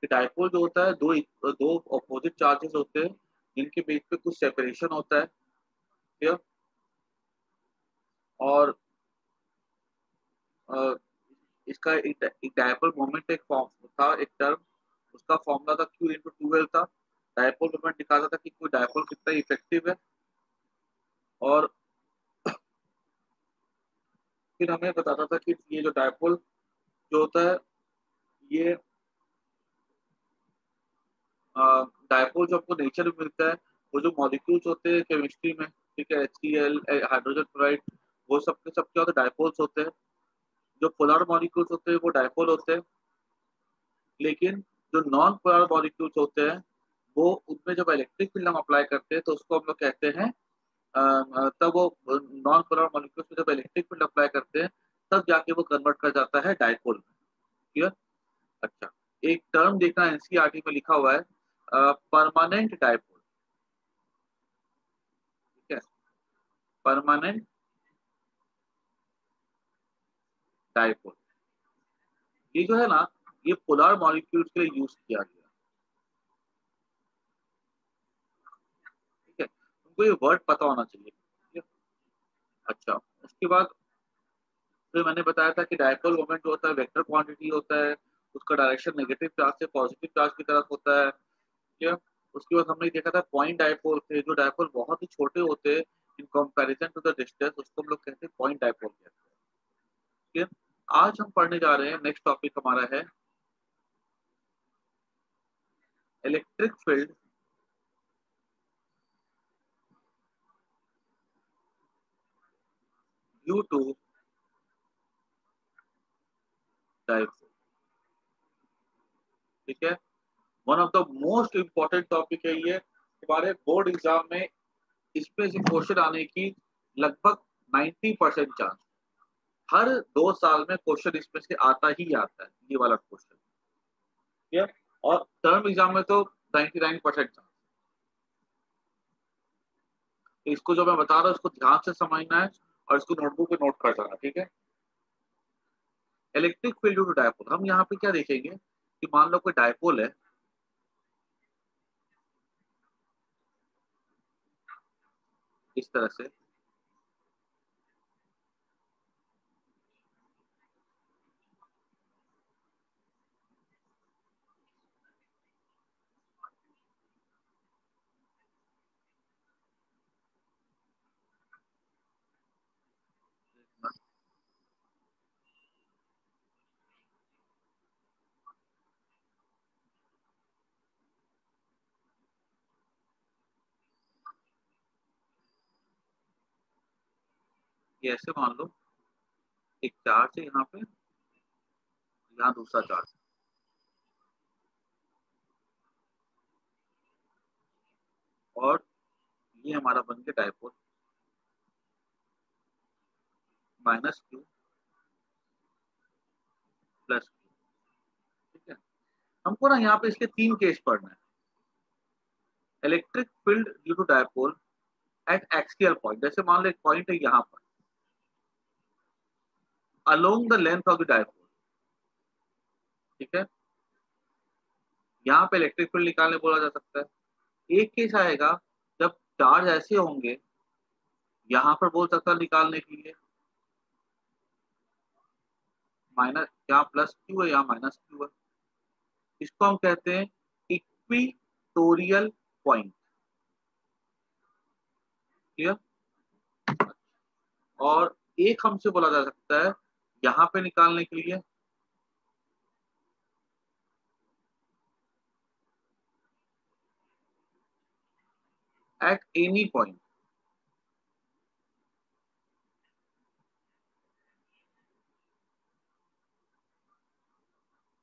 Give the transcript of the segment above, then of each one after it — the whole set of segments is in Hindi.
कि डायपोल जो होता है दो दो अपोजिट चार्जेस होते हैं जिनके बीच पे कुछ सेपरेशन होता है, ठीक है। और अ, इसका एक डायपोल मोमेंट एक फॉर्म था, एक टर्म, उसका फॉर्मूला था Q इंटू 2L था। डायपोल मोमेंट दिखाता था कि कोई डायपोल कितना इफेक्टिव है। और फिर हमें बताता था कि ये जो डायपोल जो होता है, ये डायपोल जो आपको नेचर में मिलता है, वो जो मॉलिक्यूल्स होते हैं केमिस्ट्री में, ठीक है, HCl, हाइड्रोजन क्लोराइड, वो सब के सब क्या होते हैं, डायपोल्स होते हैं। जो पोलर मॉलिक्यूल्स होते हैं वो डायपोल होते हैं, लेकिन जो नॉन पोलर मॉलिक्यूल्स होते हैं वो, उनमें जब इलेक्ट्रिक फील्ड हम अप्लाई करते हैं तो उसको हम लोग कहते हैं तब वो नॉन पोलर मॉलिक्यूल्स में जब इलेक्ट्रिक फील्ड अप्लाई करते हैं तब जाके वो कन्वर्ट कर जाता है डायपोल में। क्लियर? अच्छा, एक टर्म देखना एनसीईआरटी में लिखा हुआ है, परमानेंट डायपोल, ठीक है, परमानेंट डायपोल। ये जो है ना, ये पोलर मॉलिक्यूल्स के लिए यूज किया गया, ठीक है, तुमको ये वर्ड पता होना चाहिए, ठीक है। अच्छा, उसके बाद फिर मैंने बताया था कि डायपोल मोमेंट जो होता है वेक्टर क्वांटिटी होता है, उसका डायरेक्शन नेगेटिव चार्ज से पॉजिटिव चार्ज की तरफ होता है, ठीक है। उसके बाद हमने देखा था पॉइंट डायपोल थे, जो डायपोल बहुत ही छोटे होते हैं in comparison to the distance, उसको हम लोग कहते हैं पॉइंट डायपोल कहते हैं, ठीक है। आज हम पढ़ने जा रहे हैं, नेक्स्ट टॉपिक हमारा है electric field due to dipole, ठीक है। One of the most important topic है ये, हमारे बोर्ड एग्जाम में इसमें से क्वेश्चन आने की लगभग 90% चांस, हर 2 साल में क्वेश्चन इसमें से आता ही आता है, ये वाला क्वेश्चन, ठीक है। और टर्म एग्जाम में तो 99% चांस। इसको जो मैं बता रहा हूँ इसको ध्यान से समझना है और इसको नोटबुक पे नोट कर देना, ठीक है। इलेक्ट्रिक फील्ड टू डायपोल, हम यहाँ पे क्या देखेंगे कि मान लो कोई डायपोल है इस तरह से, ये ऐसे मान लो एक चार्ज है यहाँ पे, यहाँ दूसरा चार्ज, और ये हमारा बन के डायपोल -Q +Q, ठीक है। हमको ना यहाँ पे इसके 3 केस पढ़ना है। Electric field due to dipole at axial point, जैसे मान लो एक पॉइंट है यहाँ पर along the length of the dipole, ठीक है। यहाँ पे इलेक्ट्रिक फील्ड निकालने बोला जा सकता है। एक केस आएगा जब चार्ज ऐसे होंगे, यहाँ पर बोल सकता है निकालने के लिए माइनस, यहाँ +Q है यहाँ -Q है, इसको हम कहते हैं इक्विटोरियल पॉइंट, क्लियर। और एक हमसे बोला जा सकता है यहाँ पे निकालने के लिए एट एनी पॉइंट,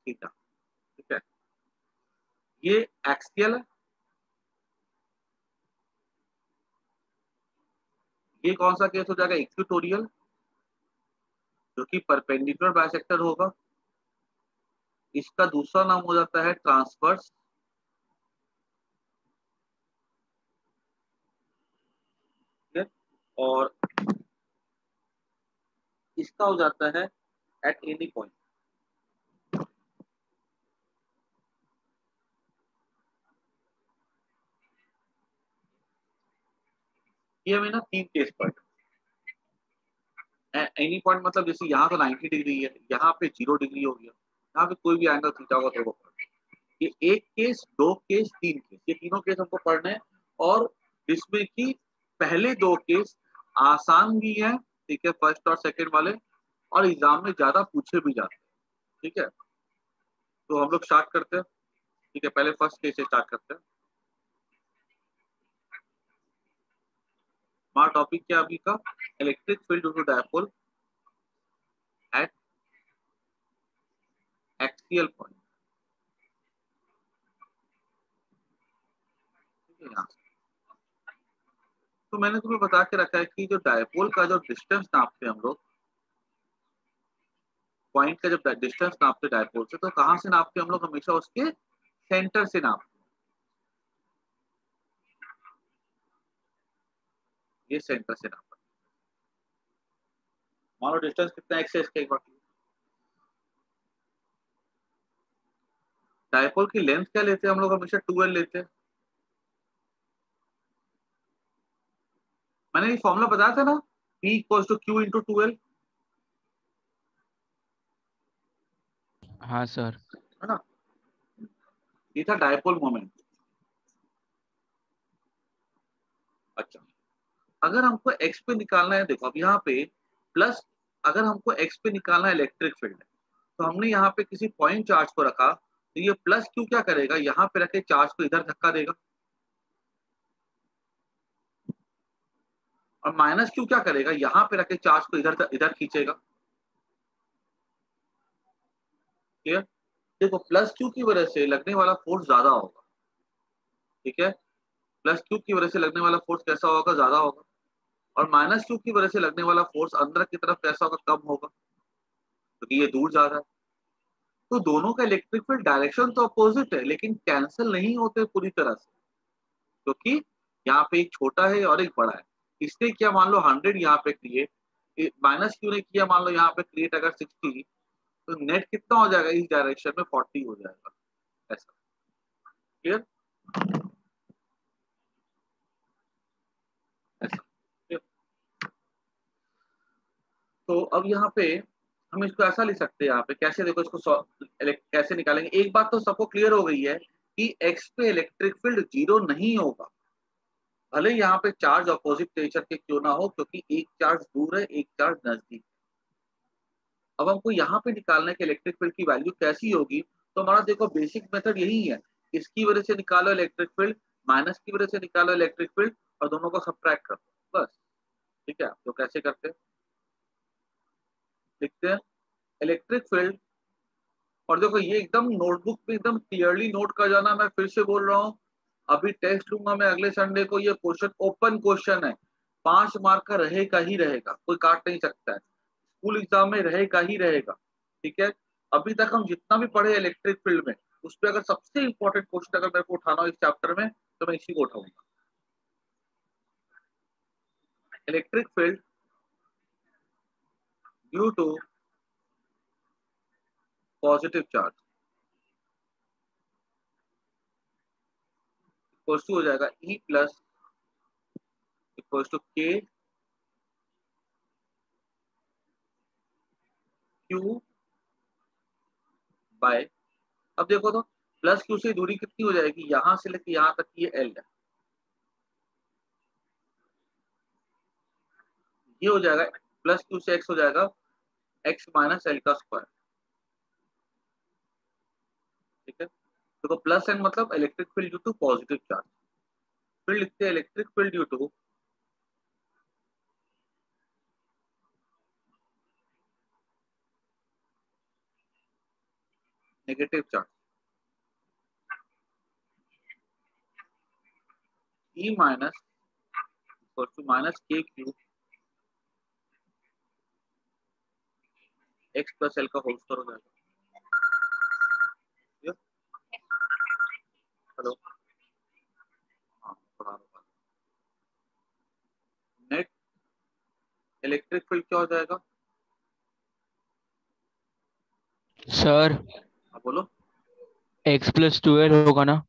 थीटा, ठीक है। ये एक्सियल है, ये कौन सा केस हो जाएगा, इक्विटोरियल, जो कि परपेंडिकुलर बाइसेक्टर होगा। इसका दूसरा नाम हो जाता है ट्रांसवर्स, ठीक है। और इसका हो जाता है एट एनी पॉइंट, ये हमें ना 3 केस पढ़, एनी पॉइंट मतलब जैसे यहाँ तो 90 डिग्री है, यहाँ पे 0 डिग्री हो गया, यहाँ पे कोई भी एंगल थीटा होगा तो वो पढ़। ये 1 केस, 2 केस, 3 केस, ये तीनों केस हमको पढ़ने हैं। और इसमें की पहले 2 केस आसान भी है, ठीक है, फर्स्ट और सेकंड वाले, और एग्जाम में ज्यादा पूछे भी जाते हैं, ठीक है। तो हम लोग स्टार्ट करते हैं, ठीक है, पहले फर्स्ट केस से स्टार्ट करते हैं। हमारा टॉपिक क्या अभी का, electric field due to dipole at axial point, ठीक है। यहाँ तो मैंने तुम्हें बता के रखा है कि जो डायपोल का जो डिस्टेंस नापते हैं हम लोग, पॉइंट का जब डिस्टेंस नापते हैं डायपोल से, तो कहाँ से नापते हैं हम लोग, हमेशा उसके सेंटर से नापते हैं। ये सेंटर से नापते हैं। मान लो डिस्टेंस कितना है, एक्स है, इसका एक बार डायपोल की लेंथ क्या लेते हैं हम लोग, हमेशा 2l लेते हैं। मैंने ये फॉर्मूला बताया था ना, P equals to Q into 2l, हाँ सर। है ना। ये था डायपोल मोमेंट। अच्छा, अगर हमको एक्स पे निकालना है, देखो अब यहाँ पे प्लस, अगर हमको एक्स पे निकालना है इलेक्ट्रिक फील्ड, तो हमने यहाँ पे किसी पॉइंट चार्ज को रखा, तो ये प्लस क्यू क्या करेगा, यहाँ पे रखे चार्ज को इधर धक्का देगा, और माइनस क्यू क्या करेगा, यहाँ पे रखे चार्ज को इधर इधर खींचेगा। क्लियर। देखो प्लस क्यू की वजह से लगने वाला फोर्स ज्यादा होगा, ठीक है, प्लस क्यू की वजह से लगने वाला फोर्स कैसा होगा, ज्यादा होगा। और माइनस क्यू की वजह से लगने वाला फोर्स अंदर की तरफ कैसा होगा, कम होगा, क्योंकि ये दूर जा रहा है। तो दोनों का इलेक्ट्रिक फील्ड डायरेक्शन तो अपोजिट है, लेकिन कैंसिल नहीं होते पूरी तरह से, क्योंकि यहाँ पे एक छोटा है और एक बड़ा है। इसने किया मान लो 100 यहाँ पे क्रिएट, माइनस क्यू ने किया मान लो यहाँ पे क्रिएट अगर 60, तो नेट कितना हो जाएगा इस डायरेक्शन में, 40 हो जाएगा, ऐसा। क्लियर, ऐसा clear? तो अब यहाँ पे हम इसको ऐसा लिख सकते हैं, यहाँ पे कैसे, देखो इसको कैसे निकालेंगे। एक बात तो सबको क्लियर हो गई है कि एक्स पे इलेक्ट्रिक फील्ड 0 नहीं होगा, भले यहाँ पे चार्ज अपोजिट नेचर के क्यों ना हो, क्योंकि एक चार्ज दूर है, एक चार्ज नजदीक। अब हमको यहाँ पे निकालने के इलेक्ट्रिक फील्ड की वैल्यू कैसी होगी, तो हमारा देखो बेसिक मेथड यही है, इसकी वजह से निकालो इलेक्ट्रिक फील्ड, माइनस की वजह से निकालो इलेक्ट्रिक फील्ड, और दोनों को सब्ट्रैक्ट कर दो, बस। ठीक है, तो कैसे करते हैं, लिखते हैं इलेक्ट्रिक फील्ड। और देखो ये एकदम नोटबुक पे एकदम क्लियरली नोट कर जाना, मैं फिर से बोल रहा हूँ, अभी टेस्ट लूंगा मैं अगले संडे को, ये क्वेश्चन ओपन क्वेश्चन है, 5 मार्क का रहेगा ही रहेगा, कोई काट नहीं सकता है, स्कूल एग्जाम में रहेगा ही रहेगा, ठीक है। अभी तक हम जितना भी पढ़े इलेक्ट्रिक फील्ड में, उस पर अगर सबसे इंपॉर्टेंट क्वेश्चन अगर मेरे को उठाना हो इस चैप्टर में, तो मैं इसी को उठाऊंगा। Electric field due to positive charge equals to हो जाएगा ई plus equals to k q by, अब देखो तो प्लस क्यू से दूरी कितनी हो जाएगी, यहां से लेके यहां तक ये एल है, ये हो जाएगा प्लस क्यू से एक्स हो जाएगा एक्स माइनस एल का स्क्वायर, ठीक है। देखो प्लस एन मतलब electric field due to positive charge, फिर लिखते हैं electric field due to negative charge, E minus equal to minus k q x plus l का होल स्क्वायर हो जाएगा। हेलो, हाँ पढ़ा रहा, नेट इलेक्ट्रिक फील्ड क्या हो जाएगा सर आप बोलो, x प्लस 2l होगा ना।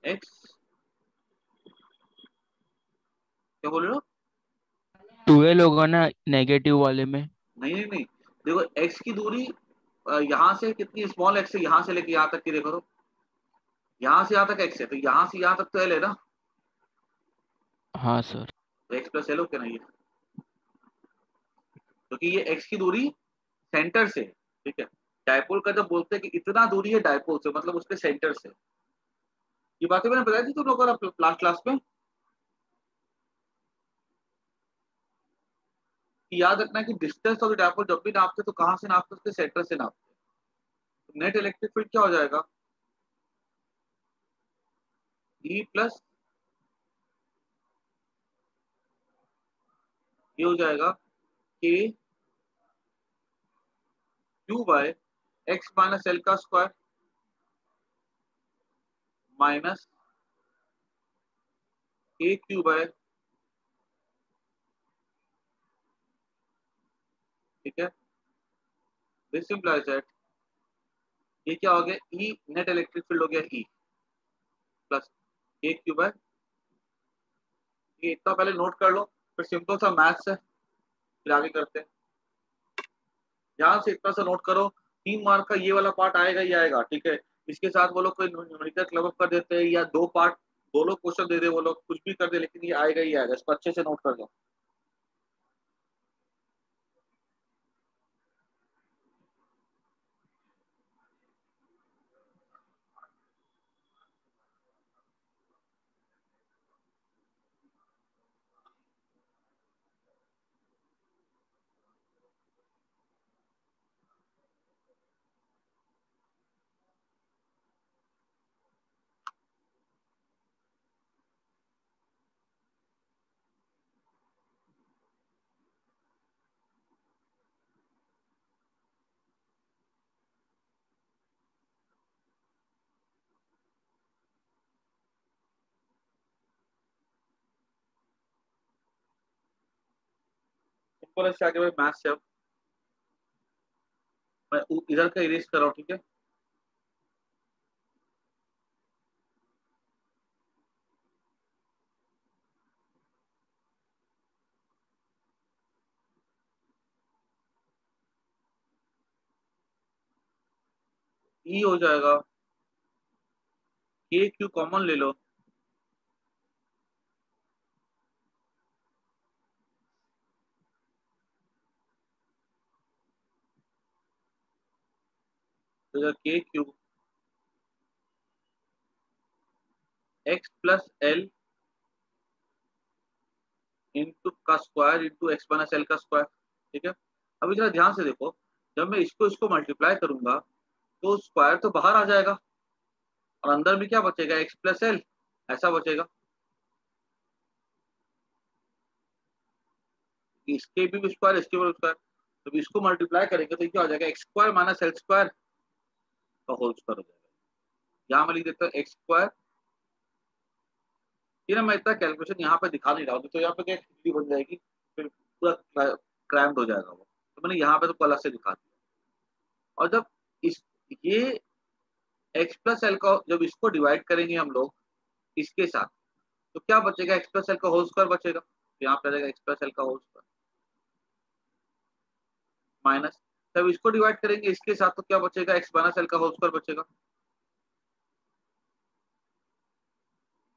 एक्स बोल रहे हो? 12 होगा ना नेगेटिव वाले में। नहीं नहीं नहीं, देखो एक्स की दूरी यहाँ से कितनी, स्मॉल एक्स से यहाँ से लेके यहाँ तक की, देखो तो यहाँ से यहाँ तक एक्स है, तो यहाँ से यहाँ तक तो एल है ना, हाँ सर। तो एक्स प्लस एल हो क्या नहीं है, क्योंकि ये एक्स की दूरी सेंटर से है, ठीक है। डायपोल का जब बोलते हैं कि इतना दूरी है डायपोल से, मतलब उसके सेंटर से, ये बातें मैंने बताई थी तुम लोगों को लास्ट क्लास में, कि याद रखना है कि डिस्टेंस ऑफ द डायपोल जब भी नापते तो कहाँ से नापते, उसके सेंटर से नापते। तो नेट इलेक्ट्रिक फील्ड क्या हो जाएगा, ई प्लस, ये हो जाएगा k q by x minus l का square minus k q by, ठीक है, दिस इंप्लाइज दैट, ये क्या हो गया, ई नेट इलेक्ट्रिक फील्ड हो गया ई प्लस के क्यू बाय, ये इतना पहले नोट कर लो, फिर सिंपल सा मैथ्स है, फिर आगे करते हैं। ध्यान से इतना सा नोट करो, 3 मार्क का ये वाला पार्ट आएगा ही आएगा, ठीक है। इसके साथ वो लोग कोई न्यूमेरिकल क्लब अप कर देते हैं, या 2 पार्ट, 2 लोग क्वेश्चन दे दे, वो लोग कुछ भी कर दे, लेकिन ये आएगा ही आएगा, इसको अच्छे से नोट कर लो। सिंपल इससे आगे मैथ्स से, अब मैं इधर का इरेज कर रहा हूँ, ठीक है। ई हो जाएगा, के क्यू कॉमन ले लो, तो k q x plus l into का square into x minus l का स्क्वायर, ठीक है। अभी जरा ध्यान से देखो, जब मैं इसको इसको मल्टीप्लाई करूंगा तो स्क्वायर तो बाहर आ जाएगा, और अंदर में क्या बचेगा, एक्स प्लस एल, ऐसा बचेगा। इसके भी स्क्वायर, इसके भी स्क्वायर, तो इसको मल्टीप्लाई करेंगे तो क्या हो जाएगा, x square minus L square का होल स्क्वायर हो जाएगा। यहाँ मैं लिख देता हूँ एक्स स्क्वायर, ये ना मैं इतना कैलकुलेशन यहाँ पे दिखा नहीं रहा हूँ, तो यहाँ पे क्या खिचड़ी बन जाएगी, फिर पूरा क्रैम्ड हो जाएगा वो, तो मैंने यहाँ पे तो अलग से दिखा दिया। और जब इस ये एक्स प्लस एल का, जब इसको डिवाइड करेंगे हम लोग इसके साथ, तो क्या बचेगा, एक्स प्लस एल का होल स्क्वायर बचेगा, तो यहाँ पे आ जाएगा एक्स प्लस एल का होल स्क्वायर माइनस, जब इसको डिवाइड करेंगे इसके साथ तो क्या बचेगा, एक्स माइनस एल का होल स्क्वायर बचेगा,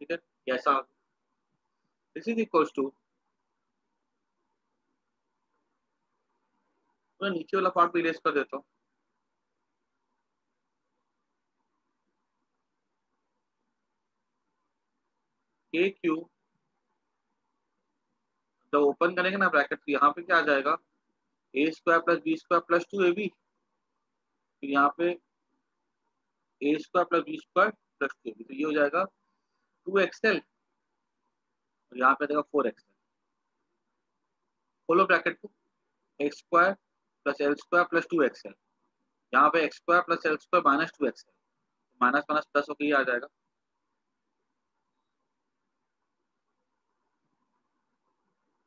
ठीक है। ऐसा दिस इज इक्वल्स टू, मैं नीचे वाला पार्ट भी इरेज कर देता हूँ, के क्यू, जब ओपन करेंगे ना ब्रैकेट, यहाँ पे क्या आ जाएगा, a square plus b square plus 2ab, फिर यहाँ पे a square plus b square plus 2ab, तो ये हो जाएगा 2xl, और यहाँ पे आ जाएगा 4xl, खोलो ब्रैकेट को, x square plus L square plus 2xl, यहाँ पे x square plus L square minus 2xl, minus minus plus होकर ये आ जाएगा,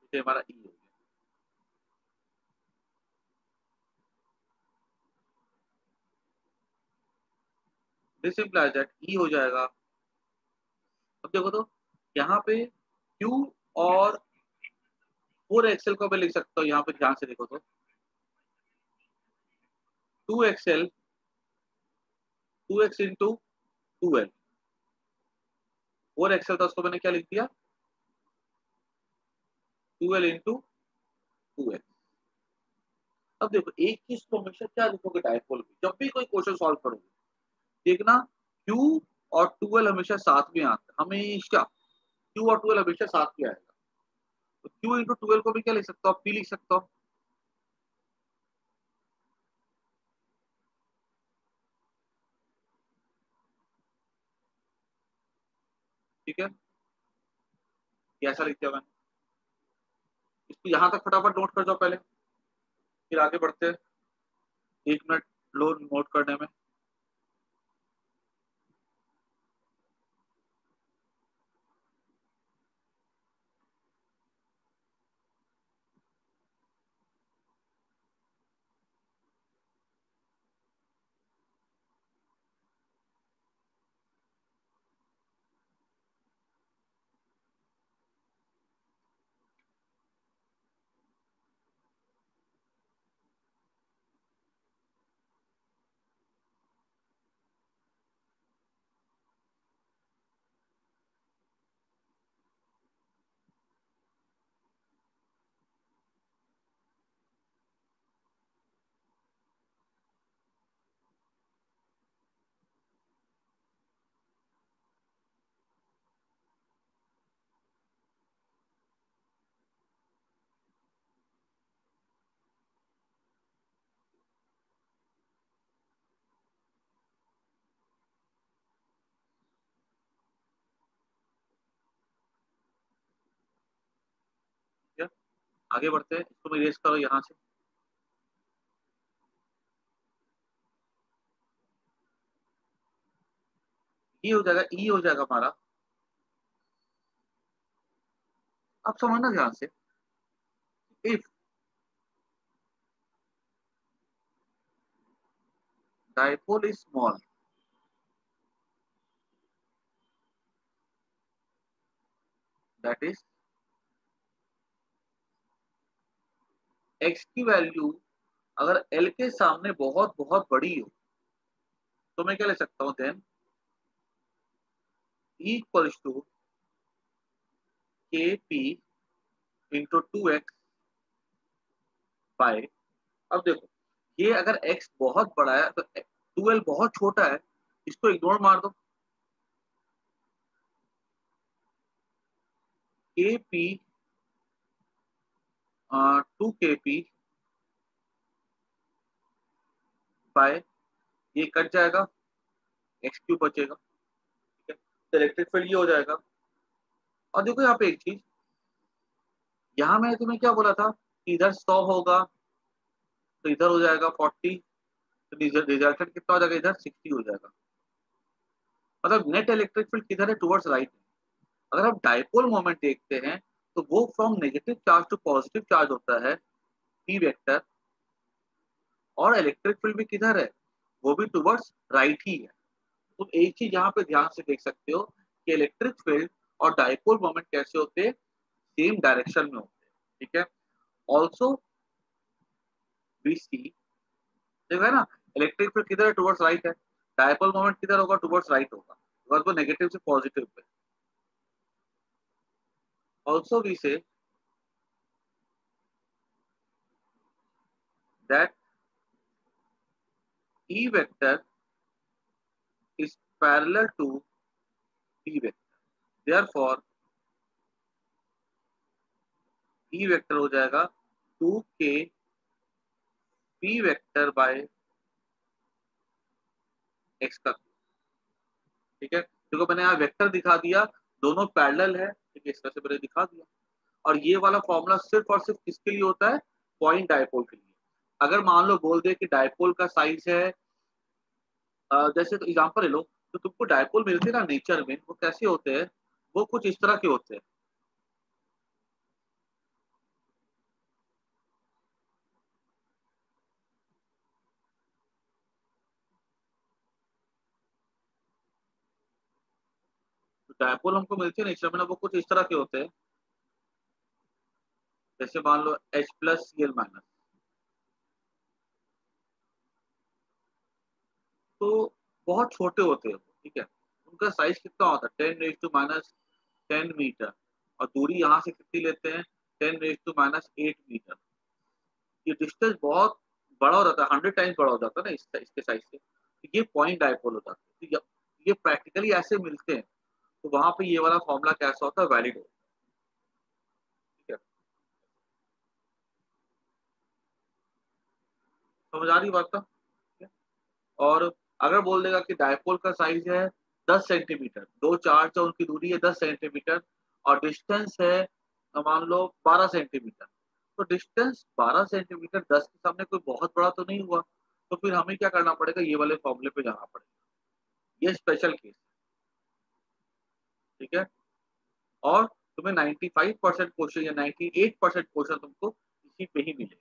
तो ये हमारा ई हो गया। दिस इंप्लाइज दैट ई हो जाएगा, अब देखो तो यहाँ पे Q और 4xl को मैं लिख सकता हूँ, यहाँ पे ध्यान से देखो तो 2xl 2x into 2l, 4xl था उसको मैंने क्या लिख दिया 2l इंटू 2x। अब देखो एक चीज को हमेशा क्या लिखोगे डायपोल में, जब भी कोई क्वेश्चन सॉल्व करोगे देखना Q और 2l हमेशा साथ में आता है, हमेशा Q और 2l हमेशा साथ में आएगा। तो Q इंटू 2l को भी क्या लिख सकता हूँ, P लिख सकता हूँ। ठीक है, ये ऐसा लिख दिया मैंने। इसको यहाँ तक फटाफट नोट कर जाओ पहले, फिर आगे बढ़ते हैं। 1 मिनट लो नोट करने में। ठीक है, आगे बढ़ते हैं। इसको इरेज करो यहाँ से। ये हो जाएगा, ई हो जाएगा हमारा। अब समझना ध्यान से, if dipole is small, that is x की वैल्यू अगर एल के सामने बहुत बहुत बड़ी हो तो मैं क्या ले सकता हूँ देन ई इक्वल्स टू के पी इंटू 2x बाय। अब देखो ये अगर x बहुत बड़ा है तो 2l बहुत छोटा है, इसको इग्नोर मार दो। के पी 2 kp बाय, ये कट जाएगा, एक्स क्यूब बचेगा। ठीक है, तो इलेक्ट्रिक फील्ड ये हो जाएगा। और देखो यहाँ पे एक चीज, यहाँ मैंने तुम्हें क्या बोला था कि इधर 100 होगा तो इधर हो जाएगा 40, तो रिजल्टेंट कितना हो जाएगा इधर 60 हो जाएगा। मतलब नेट इलेक्ट्रिक फील्ड किधर है, टुवर्ड्स राइट। अगर हम डाइपोल मोमेंट देखते हैं तो वो from negative charge to positive charge होता है, पी वेक्टर। और इलेक्ट्रिक फील्ड भी किधर है, वो भी टुवर्ड्स राइट ही है। तुम एक चीज यहाँ पे ध्यान से देख सकते हो कि इलेक्ट्रिक फील्ड और डाइपोल मोमेंट कैसे होते हैं, सेम डायरेक्शन में होते हैं। ठीक है, ऑल्सो वी सी, देखो है ना, इलेक्ट्रिक फील्ड किधर है, टुवर्ड्स राइट है। डाइपोल मोमेंट किधर होगा, टुवर्ड्स राइट होगा, बिकॉज वो नेगेटिव से पॉजिटिव पे। Also we say that E vector is parallel to P vector. Therefore, E vector हो जाएगा 2k P vector by x का। ठीक है, देखो मैंने यहाँ वेक्टर दिखा दिया, दोनों पैरेलल है। ठीक है, इस तरह से मैंने दिखा दिया। और ये वाला फॉर्मूला सिर्फ और सिर्फ किसके लिए होता है, पॉइंट डायपोल के लिए। अगर मान लो बोल दे कि डायपोल का साइज है जैसे तो एग्जांपल ले लो, तो तुमको डायपोल मिलते हैं ना नेचर में, वो कैसे होते हैं, वो कुछ इस तरह के होते हैं। तो डायपोल हमको मिलते हैं नेचर में ना, वो कुछ इस तरह के होते हैं। जैसे मान लो H+Cl-, तो बहुत छोटे होते हैं, ठीक है। उनका साइज कितना होता है, 10⁻10 मीटर, और दूरी यहाँ से कितनी लेते हैं, 10⁻8 मीटर। ये डिस्टेंस बहुत बड़ा हो जाता है, 100 टाइम्स बड़ा हो जाता है ना इसके साइज से, तो ये पॉइंट डायपोल हो जाता है। तो ये प्रैक्टिकली ऐसे मिलते हैं, तो वहां पे ये वाला फॉर्मूला कैसा होता है, वैलिड होता है, ठीक है। समझ आ रही बात का, ठीक है? और अगर बोल देगा कि डायपोल का साइज है 10 सेंटीमीटर, दो चार्ज है उनकी दूरी है 10 सेंटीमीटर, और डिस्टेंस है मान लो 12 सेंटीमीटर, तो डिस्टेंस 12 सेंटीमीटर 10 के सामने कोई बहुत बड़ा तो नहीं हुआ, तो फिर हमें क्या करना पड़ेगा, ये वाले फॉर्मूले पे जाना पड़ेगा। ये स्पेशल केस, ठीक है। और तुम्हें 95% क्वेश्चन या 98% क्वेश्चन तुमको इसी पे ही मिलेगा,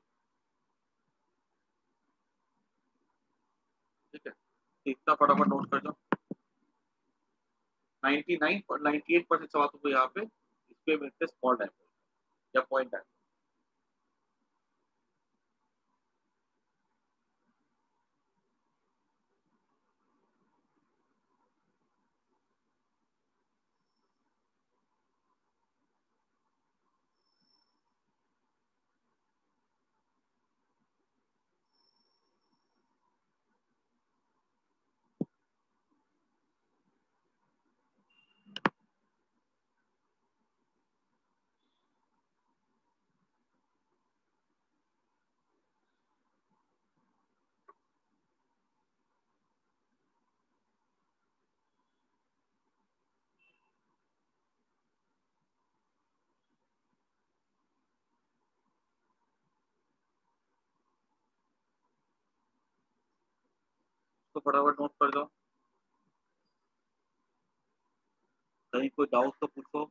ठीक है। तो इतना फटाफट नोट कर जाओ, 98% सवाल तुमको यहाँ पे इस पे मिलते, स्मॉल डायपोल या पॉइंट डायपोल। तो फटाफट नोट कर जाओ, कहीं कोई डाउट तो पूछो।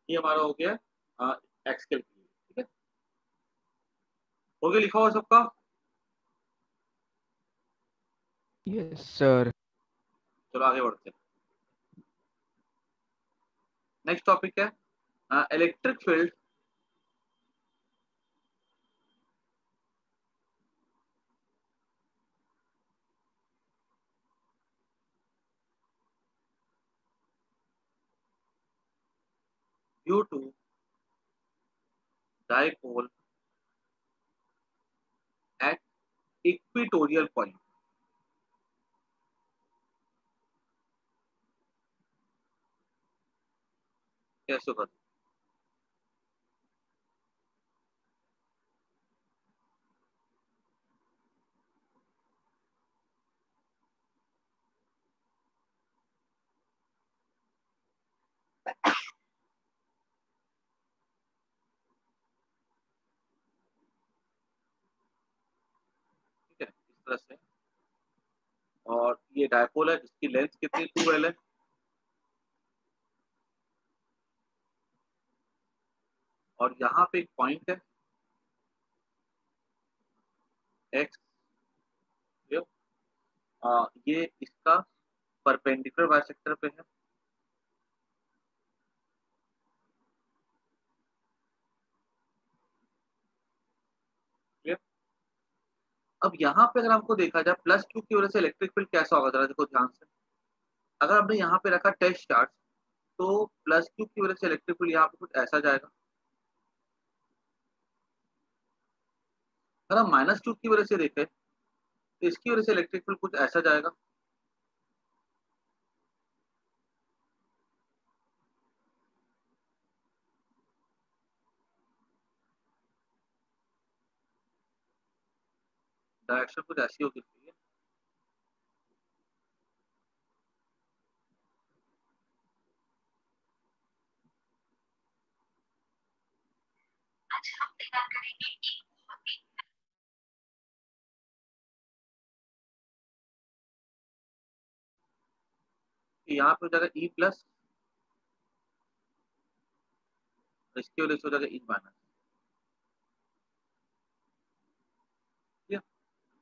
ये हमारा हो गया एक्सेल के लिए, ठीक है। हो गया लिखा हुआ सबका। Yes sir. चलो आगे बढ़ते हैं। नेक्स्ट टॉपिक है electric field due to dipole at equatorial point. कैसे होगा, ठीक है, इस तरह से। और ये डायपोल है जिसकी लेंथ कितनी, 2L है, और यहाँ पे एक पॉइंट है एक्स, ये इसका परपेंडिकुलर बाइसेक्टर पे है, क्लियर। अब यहाँ पे अगर हमको देखा जाए +Q की वजह से इलेक्ट्रिक फील्ड कैसा होगा, जरा देखो ध्यान से। अगर हमने यहाँ पे रखा टेस्ट चार्ज, तो +Q की वजह से इलेक्ट्रिक फील्ड यहाँ पे कुछ ऐसा जाएगा। अगर हम -Q की वजह से देखें, तो इसकी वजह से इलेक्ट्रिक फील्ड कुछ ऐसा जाएगा। डायरेक्शन कुछ ऐसी होगी, यहाँ पे हो जाएगा ई प्लस, इसकी वजह से हो जाएगा ई माइनस,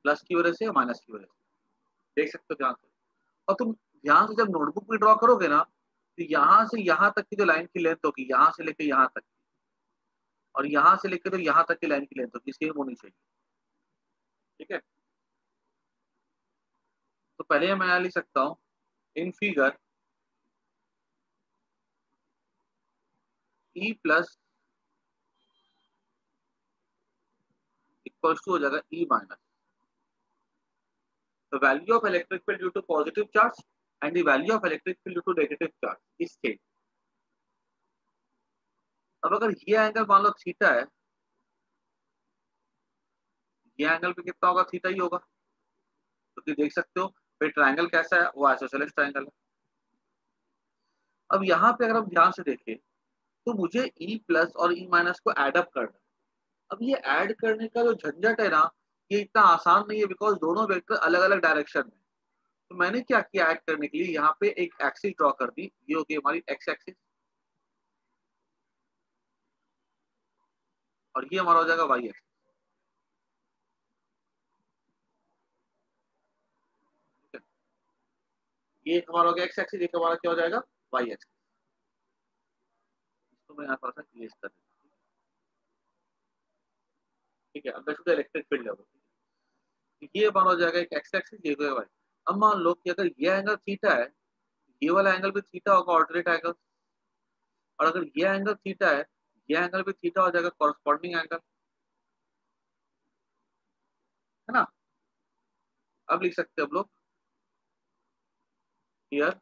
प्लस की वजह से या माइनस की वजह से, देख सकते हो ध्यान से। और तुम ध्यान से जब नोटबुक में ड्रॉ करोगे ना, तो यहाँ से यहाँ तक की जो लाइन की लेंथ होगी, यहाँ से लेकर यहाँ तक, और यहाँ से लेकर तो यहाँ तक की लाइन की लेंथ होगी, सेम होनी चाहिए। ठीक है, तो पहले मैं यहाँ लिख सकता हूँ in figure e plus equals to हो जाएगा e minus the value of electric field due to positive charge and the value of electric field due to negative charge is same. अब अगर ये एंगल मान लो थीटा है, ये एंगल भी कितना होगा, थीटा ही होगा, क्योंकि देख सकते हो फिर ट्रायंगल कैसा है, वो आइसोसेलेस ट्रायंगल है। अब यहाँ पे अगर हम ध्यान से देखें तो मुझे ई प्लस और ई माइनस को एड अप करना है। अब ये ऐड करने का जो झंझट है ना, ये इतना आसान नहीं है, बिकॉज दोनों वेक्टर अलग अलग डायरेक्शन में। तो मैंने क्या किया ऐड करने के लिए, यहाँ पे एक एक्सिस ड्रॉ कर दी, ये होगी हमारी एक्स एक्सिस, और ये हमारा हो जाएगा वाई एक्सिस। ये हमारा हो गया एक्स एक्सिस, एक हमारा क्या हो जाएगा, वाई एक्सिस। इसको मैं यहाँ थोड़ा सा इरेज कर देता हूँ। ठीक है, अब मैं इलेक्ट्रिक फील्ड लेवल, ये हमारा हो जाएगा एक एक्स एक्सिस, ये हो जाएगा वाई। अब मान लो कि अगर ये एंगल थीटा है, ये वाला एंगल भी थीटा होगा, ऑल्टरनेट एंगल। और अगर ये एंगल थीटा है, ये एंगल भी थीटा हो जाएगा, कॉरस्पॉन्डिंग एंगल, है ना। अब लिख सकते हैं हम लोग हियर,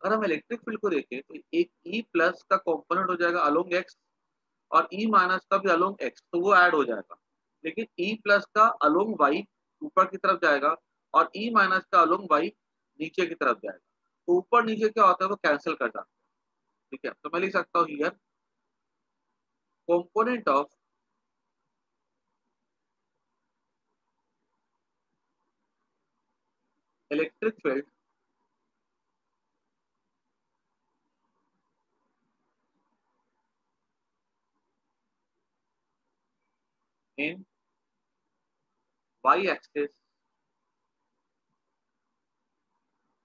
अगर हम इलेक्ट्रिक फील्ड को देखें तो एक ई प्लस का कंपोनेंट हो जाएगा अलोंग एक्स, और ई माइनस का भी अलोंग एक्स, तो वो ऐड हो जाएगा। लेकिन ई प्लस का अलोंग वाई ऊपर की तरफ जाएगा, और ई माइनस का अलोंग वाई नीचे की तरफ जाएगा। तो ऊपर नीचे क्या होता है, वो कैंसिल कर जाता है। ठीक है, तो मैं लिख सकता हूँ here component of electric field in y axis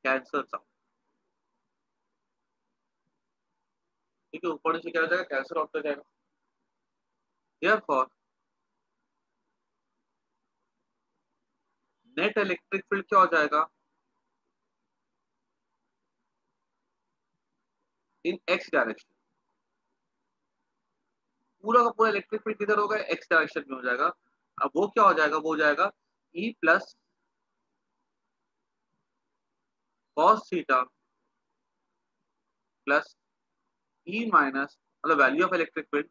cancels out. ठीक है, ऊपर नीचे क्या हो जाएगा, कैंसिल आउट हो जाएगा। देयरफॉर नेट इलेक्ट्रिक फील्ड क्या हो जाएगा, इन एक्स डायरेक्शन। पूरा का पूरा इलेक्ट्रिक फील्ड किधर होगा, एक्स डायरेक्शन में हो जाएगा। अब वो क्या हो जाएगा, वो हो जाएगा ई plus cos theta plus e minus, मतलब value of electric field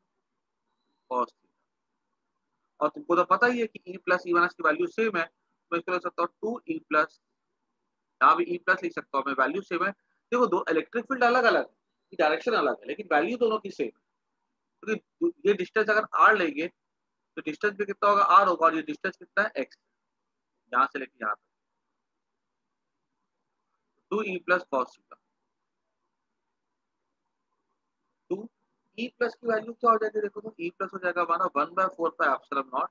cos theta. और तुमको तो पता ही है कि ई प्लस ई माइनस की वैल्यू सेम है, मैं इसको लिख सकता हूँ टू ई प्लस, यहाँ भी ई प्लस लिख सकता हूँ मैं, वैल्यू सेम है। देखो दो इलेक्ट्रिक फील्ड अलग अलग है, डायरेक्शन अलग है, लेकिन वैल्यू दोनों की सेम है। क्योंकि ये डिस्टेंस अगर आर लेंगे तो डिस्टेंस भी कितना होगा, आर होगा, और ये डिस्टेंस कितना है, एक्स, यहाँ से लेके यहाँ तक, two E plus cos theta. Two E plus की वैल्यू क्या हो जाएगी, देखो तो ई प्लस हो जाएगा हमारा 1/4 epsilon naught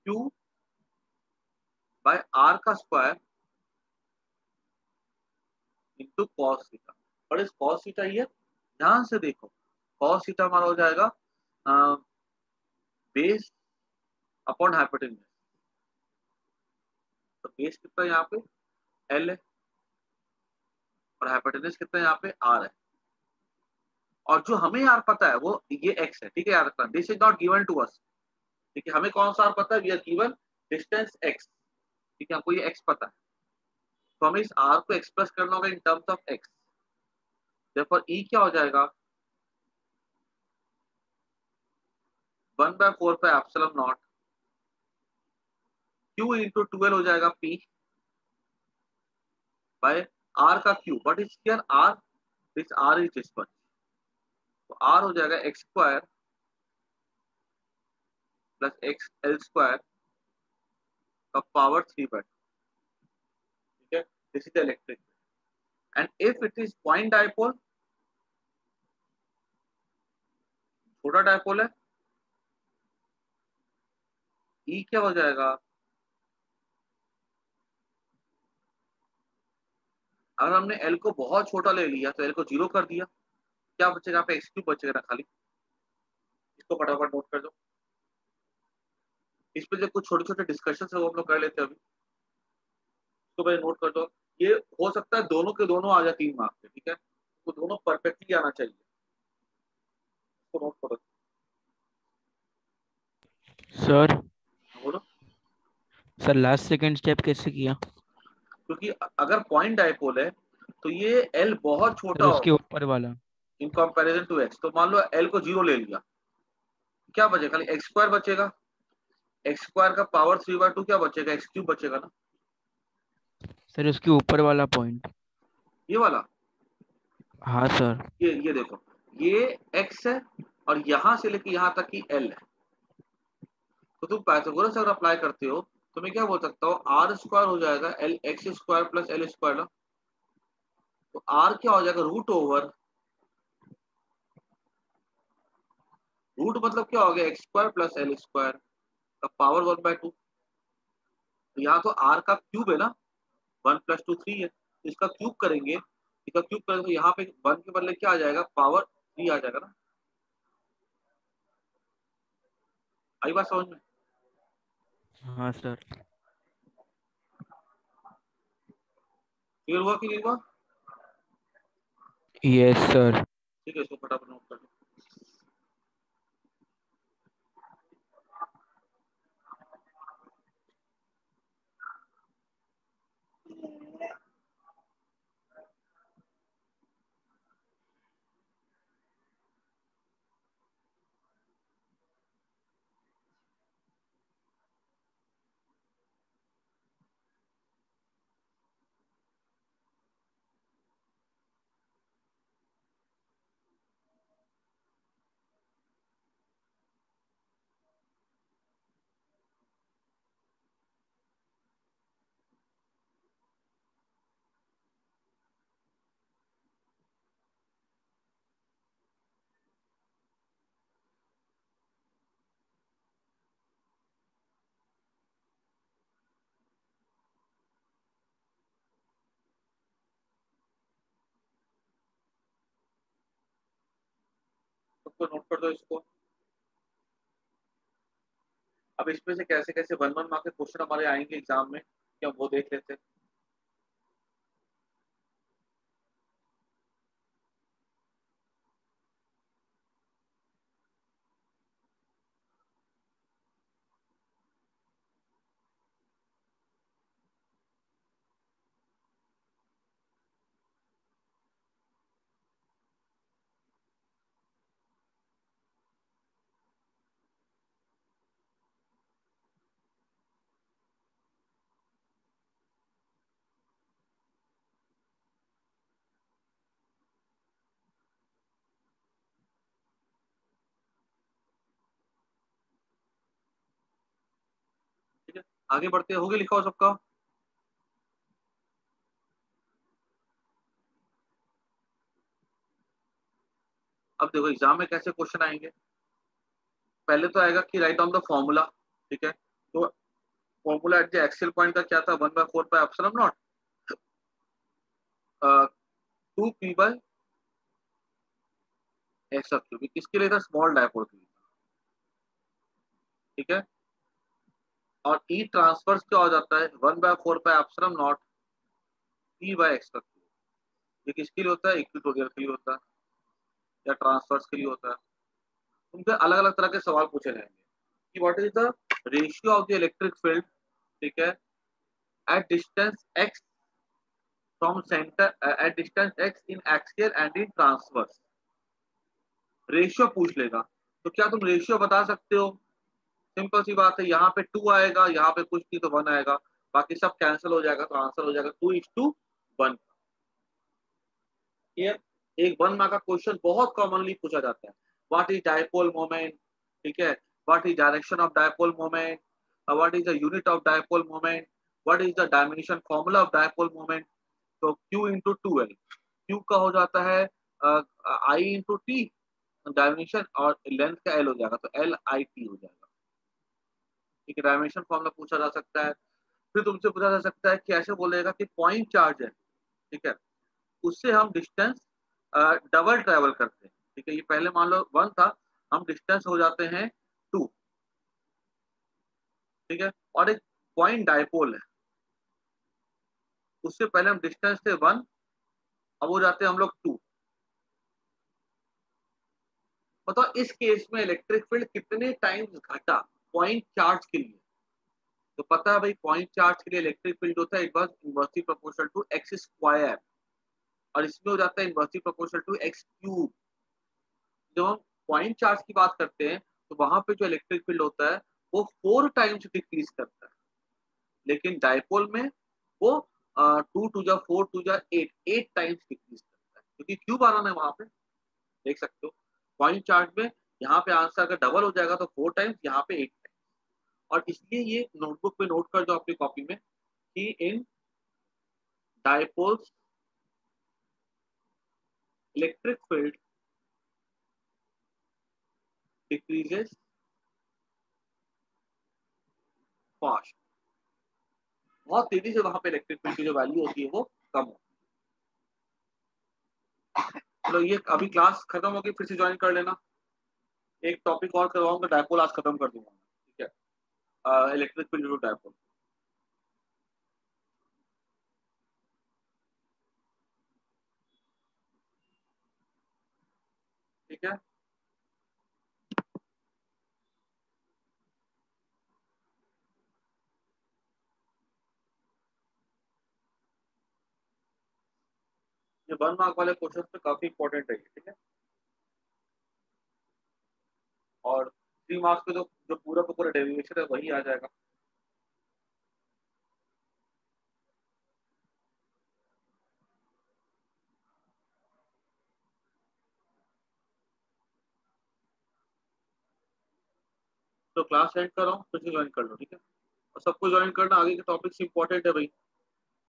q by r का स्क्वायर इंटू कॉस थीटा। और इस कॉस थीटा, ये ध्यान से देखो, कॉस थीटा हमारा हो जाएगा बेस अपॉन हाइपोटेन्यूज। तो बेस कितना है यहाँ पे, एल है, और हाइपोटेन्यूज कितना है यहाँ पे, आर है। और जो हमें यार पता है वो ये एक्स है। ठीक है, याद रखना, this is not given to us. ठीक है, हमें कौन सा आर पता है, we are given distance x. ठीक है, हमको ये एक्स पता है, तो हमें इस आर को एक्सप्रेस करना होगा in terms of x. Therefore e क्या हो जाएगा, 1/4 एप्सिलॉन नॉट क्यू इंटू 12 हो जाएगा पी बाय आर का cube, but is here r, this r is this one. तो आर हो जाएगा x square plus x l square का पावर 3/2, ठीक है। This is electric and if it is point dipole, छोटा डायपोल है, ई क्या हो जाएगा, अगर हमने एल को बहुत छोटा ले लिया तो एल को 0 कर दिया, क्या बचेगा यहाँ पे, एक्स क्यूब बचेगा ना खाली। इसको फटाफट नोट कर दो। इस पे जो कुछ छोटे छोटे डिस्कशन है वो हम लोग कर लेते हैं अभी, इसको पहले नोट कर दो। ये हो सकता है दोनों के दोनों आ जाए 3 मार्क पे, ठीक है, तो दोनों परफेक्टली आना चाहिए, इसको नोट करो। सर बोलो। सर लास्ट सेकंड स्टेप कैसे किया? क्योंकि अगर पॉइंट डायपोल है तो ये एल बहुत सर छोटा उसके होगा ऊपर वाला। In comparison to x. तो मान लो एल को 0 ले लिया, क्या बचेगा, खाली एक्स स्क्वायर बचेगा। एक्स स्क्वायर का पावर 3/2 क्या बचेगा, एक्स क्यूब बचेगा ना, सर उसके ऊपर वाला पॉइंट। ये वाला। हाँ सर। ये देखो, ये एक्स है और यहां से लेके यहां तक की एल है। तो तुम पाइथागोरस अगर अप्लाई करते हो तो मैं क्या बोल सकता हूँ, आर स्क्वायर हो जाएगा L x square plus L square ना। तो आर क्या हो जाएगा, रूट ओवर, रूट मतलब क्या हो गया, x square plus L square का पावर 1/2। तो यहाँ तो आर का क्यूब है ना, 1 + 2 3 है, तो इसका क्यूब करेंगे, इसका क्यूब करेंगे तो यहाँ पे 1 के बदले क्या आ जाएगा, पावर 3 आ जाएगा ना। आई बात समझ में? हाँ सर। क्लियर हुआ कि नहीं हुआ? Yes sir. ठीक है, इसको फटाफट नोट कर लो। सबको नोट कर दो इसको। अब इसमें से कैसे कैसे 1 1 मार्क के क्वेश्चन हमारे आएंगे एग्जाम में, क्या वो देख लेते हैं। ठीक है, आगे बढ़ते हो गए, लिखा हो सबका। अब देखो एग्जाम में कैसे क्वेश्चन आएंगे। पहले तो आएगा कि राइट डाउन द फॉर्मूला, ठीक है। तो formula at the axial point का क्या था, 1/4 पाई एप्सिलॉन नॉट 2p/s, किसके लिए था, स्मॉल डायपोल के लिए, ठीक है। और ई ट्रांसफर्स क्या हो जाता है, 1/4 पाई एप्सिलॉन नॉट p/x ये किसके लिए होता है, इक्वेटोरियल के लिए होता है या ट्रांसफर्स के लिए होता है। उनके अलग अलग तरह के सवाल पूछे जाएंगे कि what is the ratio of the electric field, ठीक है, at distance x from centre, at distance x in axial and in transverse. Ratio पूछ लेगा, तो क्या तुम रेशियो बता सकते हो, सिंपल सी बात है, यहाँ पे 2 आएगा, यहाँ पे कुछ नहीं तो 1 आएगा, बाकी सब कैंसिल हो जाएगा, तो आंसर हो जाएगा 2:1। क्लियर? एक 1 मार्क का क्वेश्चन बहुत कॉमनली पूछा जाता है, व्हाट इज डायपोल मोमेंट, ठीक है, what is direction of dipole moment, what is the unit of dipole moment, what is the dimension formula of dipole moment. तो Q into two L, Q का हो जाता है आई इंटू टी डायमेंशन, और लेंथ का एल हो जाएगा, तो एल आई टी हो जाएगा। ठीक है, डायमेंशन फॉर्मूला पूछा जा सकता है। फिर तुमसे पूछा जा सकता है कि ऐसे बोलेगा कि पॉइंट चार्ज है, ठीक है, उससे हम डिस्टेंस डबल ट्रेवल करते हैं। ठीक है, ये पहले मान लो 1 था, हम डिस्टेंस हो जाते हैं 2, ठीक है, और एक पॉइंट डायपोल है, उससे पहले हम डिस्टेंस थे 1, अब हो जाते हैं हम लोग 2। बताओ इस केस में इलेक्ट्रिक फील्ड कितने टाइम्स घटा पॉइंट चार्ज के लिए। तो पता है भाई, पॉइंट चार्ज के लिए इलेक्ट्रिक फील्ड होता है एक बार inversely proportional to x square, और इसमें हो जाता है inversely proportional to x cube. जब हम पॉइंट चार्ज की बात करते हैं तो वहां पे जो इलेक्ट्रिक फील्ड होता है वो 4 टाइम्स डिक्रीज करता है, लेकिन डायपोल में वो 2 टू जा 4 टू जा 8 8 टाइम्स डिक्रीज करता है, क्योंकि क्यूब आ रहा है वहां पे, देख सकते हो। पॉइंट चार्ज में यहाँ पे आंसर अगर डबल हो जाएगा तो 4 टाइम्स, यहाँ पे 8 टाइम्स। और इसलिए ये नोटबुक में नोट कर दो अपनी कॉपी में कि in dipoles electric field decreases fast, बहुत तेजी से वहां पे इलेक्ट्रिक फील्ड की जो वैल्यू होती है वो कम होती है। चलो ये अभी क्लास खत्म होगी, फिर से ज्वाइन कर लेना, एक टॉपिक और करवाऊंगा, डायपोल आज खत्म कर दूंगा, ठीक है, इलेक्ट्रिक फील्ड टू डायपोल। ठीक है, ये 1 मार्क वाले क्वेश्चन पे काफी इंपॉर्टेंट है, ठीक है, और 3 मार्क्स पे तो जो पूरा का पूरा डेरिवेशन है वही आ जाएगा। तो क्लास एंड कर रहा हूँ, फिर से ज्वाइन कर लो, ठीक है, और सबको ज्वाइन करना, आगे के टॉपिक्स इंपॉर्टेंट है भाई।